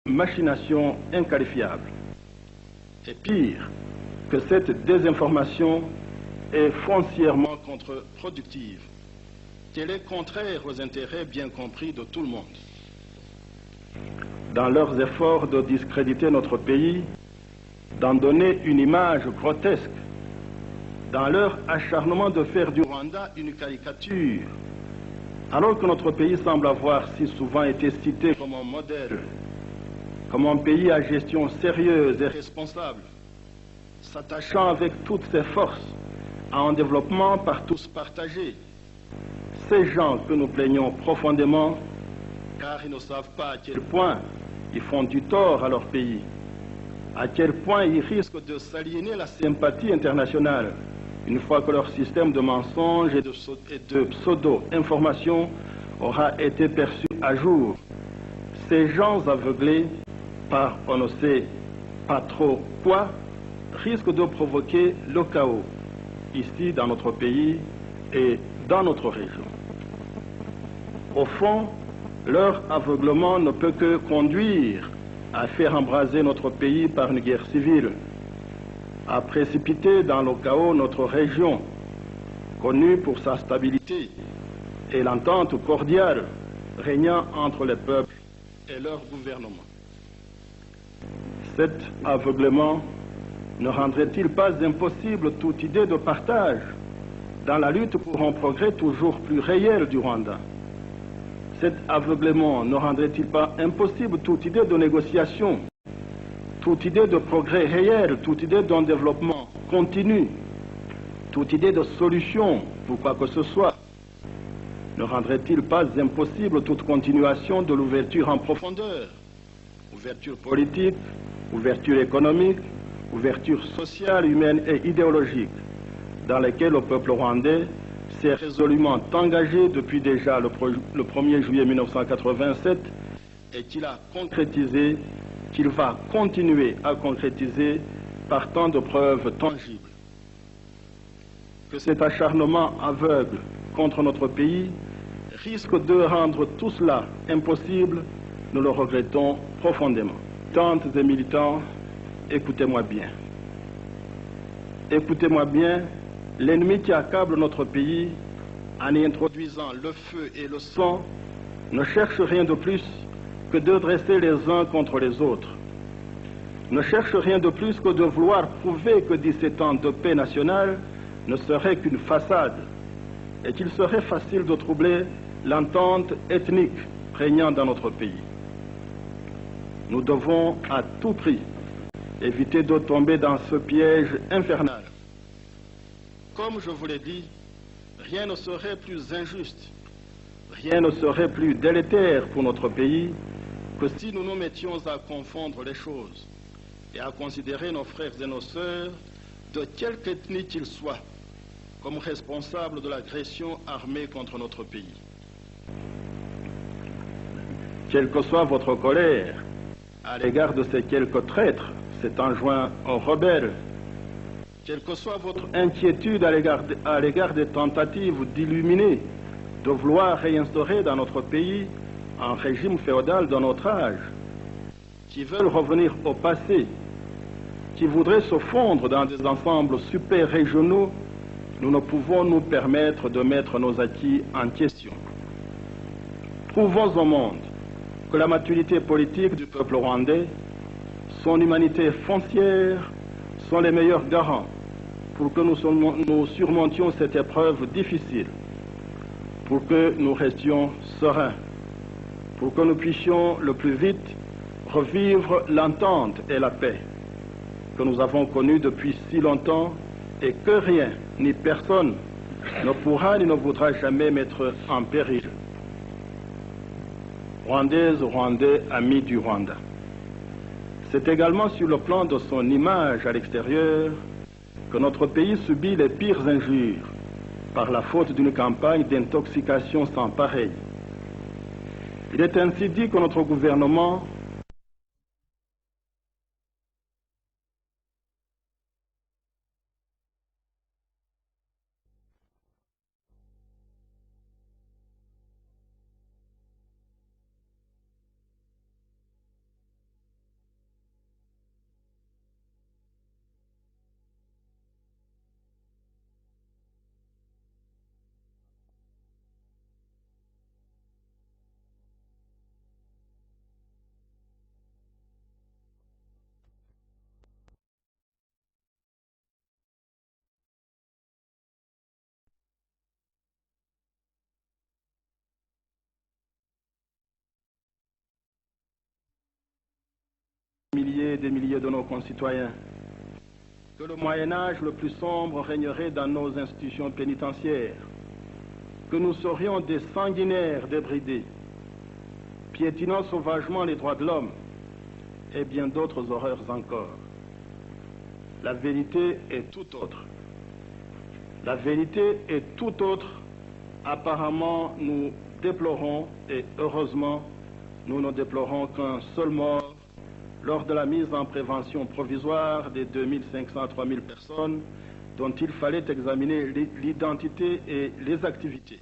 machination inqualifiable. Et pire, que cette désinformation est foncièrement contre-productive, qu'elle est contraire aux intérêts bien compris de tout le monde. Dans leurs efforts de discréditer notre pays, d'en donner une image grotesque, dans leur acharnement de faire du Rwanda une caricature, alors que notre pays semble avoir si souvent été cité comme un modèle, comme un pays à gestion sérieuse et responsable, s'attachant avec toutes ses forces à un développement par tous partagé. Ces gens que nous plaignons profondément, car ils ne savent pas à quel point ils font du tort à leur pays, à quel point ils risquent de s'aliéner la sympathie internationale une fois que leur système de mensonges et de pseudo-information aura été perçu à jour. Ces gens aveuglés par on ne sait pas trop quoi risquent de provoquer le chaos ici dans notre pays et dans notre région. Au fond, leur aveuglement ne peut que conduire à faire embraser notre pays par une guerre civile, à précipiter dans le chaos notre région, connue pour sa stabilité et l'entente cordiale régnant entre les peuples et leur gouvernement. Cet aveuglement ne rendrait-il pas impossible toute idée de partage dans la lutte pour un progrès toujours plus réel du Rwanda? Cet aveuglement ne rendrait-il pas impossible toute idée de négociation, toute idée de progrès réel, toute idée d'un développement continu, toute idée de solution pour quoi que ce soit? Ne rendrait-il pas impossible toute continuation de l'ouverture en profondeur, ouverture politique, ouverture économique, ouverture sociale, humaine et idéologique, dans lesquelles le peuple rwandais s'est résolument engagé depuis déjà le 1er juillet 1987 et qu'il a concrétisé, qu'il va continuer à concrétiser par tant de preuves tangibles. Que cet acharnement aveugle contre notre pays risque de rendre tout cela impossible, nous le regrettons profondément. Militantes et militants, écoutez-moi bien. Écoutez-moi bien, l'ennemi qui accable notre pays en y introduisant le feu et le sang ne cherche rien de plus que de dresser les uns contre les autres. Ne cherche rien de plus que de vouloir prouver que 17 ans de paix nationale ne serait qu'une façade et qu'il serait facile de troubler l'entente ethnique régnant dans notre pays. Nous devons à tout prix éviter de tomber dans ce piège infernal. Comme je vous l'ai dit, rien ne serait plus injuste, rien ne serait plus délétère pour notre pays que si nous nous mettions à confondre les choses et à considérer nos frères et nos sœurs, de quelque ethnie qu'ils soient, comme responsables de l'agression armée contre notre pays. Quelle que soit votre colère à l'égard de ces quelques traîtres s'étant joints aux rebelles, quelle que soit votre inquiétude à l'égard des tentatives d'illuminer, de vouloir réinstaurer dans notre pays un régime féodal d'un autre âge, qui veulent revenir au passé, qui voudraient se fondre dans des ensembles super-régionaux, nous ne pouvons nous permettre de mettre nos acquis en question. Prouvons au monde que la maturité politique du peuple rwandais, son humanité foncière, sont les meilleurs garants pour que nous surmontions cette épreuve difficile, pour que nous restions sereins, pour que nous puissions le plus vite revivre l'entente et la paix que nous avons connues depuis si longtemps et que rien ni personne ne pourra ni ne voudra jamais mettre en péril. Rwandaises, Rwandais, amis du Rwanda. C'est également sur le plan de son image à l'extérieur que notre pays subit les pires injures par la faute d'une campagne d'intoxication sans pareil. Il est ainsi dit que notre gouvernement milliers et des milliers de nos concitoyens, que le Moyen-Âge le plus sombre régnerait dans nos institutions pénitentiaires, que nous serions des sanguinaires débridés, piétinant sauvagement les droits de l'homme et bien d'autres horreurs encore. La vérité est tout autre. La vérité est tout autre. Apparemment, nous déplorons, et heureusement, nous ne déplorons qu'un seul mort lors de la mise en prévention provisoire des 2500 à 3000 personnes dont il fallait examiner l'identité et les activités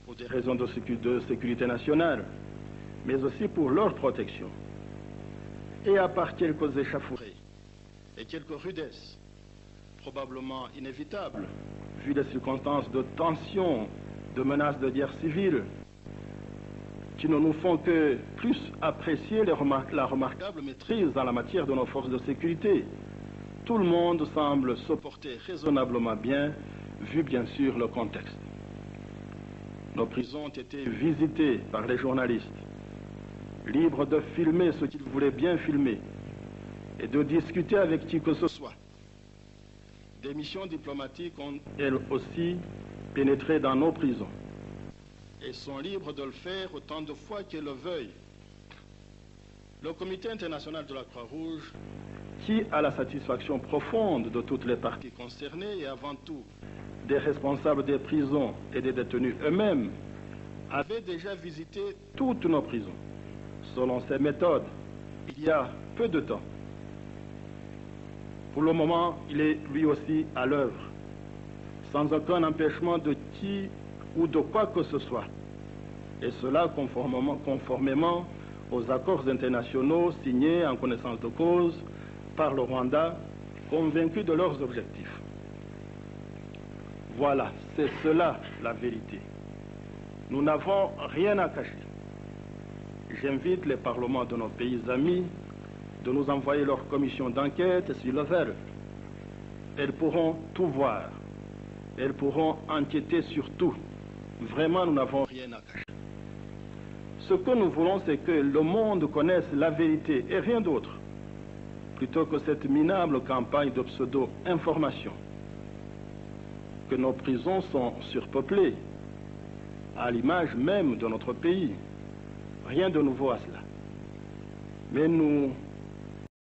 pour des raisons de sécurité nationale, mais aussi pour leur protection. Et à part quelques échauffourées et quelques rudesses, probablement inévitables, vu les circonstances de tension, de menaces de guerre civile, qui ne nous font que plus apprécier la remarquable maîtrise dans la matière de nos forces de sécurité. Tout le monde semble se porter raisonnablement bien, vu bien sûr le contexte. Nos prisons ont été visitées par les journalistes, libres de filmer ce qu'ils voulaient bien filmer et de discuter avec qui que ce soit. Des missions diplomatiques ont, elles aussi, pénétré dans nos prisons et sont libres de le faire autant de fois qu'elles le veuillent. Le Comité international de la Croix-Rouge, qui a la satisfaction profonde de toutes les parties concernées et avant tout des responsables des prisons et des détenus eux-mêmes, avait déjà visité toutes nos prisons, selon ses méthodes, il y a peu de temps. Pour le moment, il est lui aussi à l'œuvre, sans aucun empêchement de qui ou de quoi que ce soit, et cela conformément aux accords internationaux signés en connaissance de cause par le Rwanda, convaincu de leurs objectifs. Voilà, c'est cela la vérité. Nous n'avons rien à cacher. J'invite les parlements de nos pays amis de nous envoyer leur commission d'enquête sur le verre. Elles pourront tout voir. Elles pourront enquêter sur tout. Vraiment, nous n'avons rien à cacher. Ce que nous voulons, c'est que le monde connaisse la vérité et rien d'autre, plutôt que cette minable campagne de pseudo-information. Que nos prisons sont surpeuplées, à l'image même de notre pays. Rien de nouveau à cela. Mais nous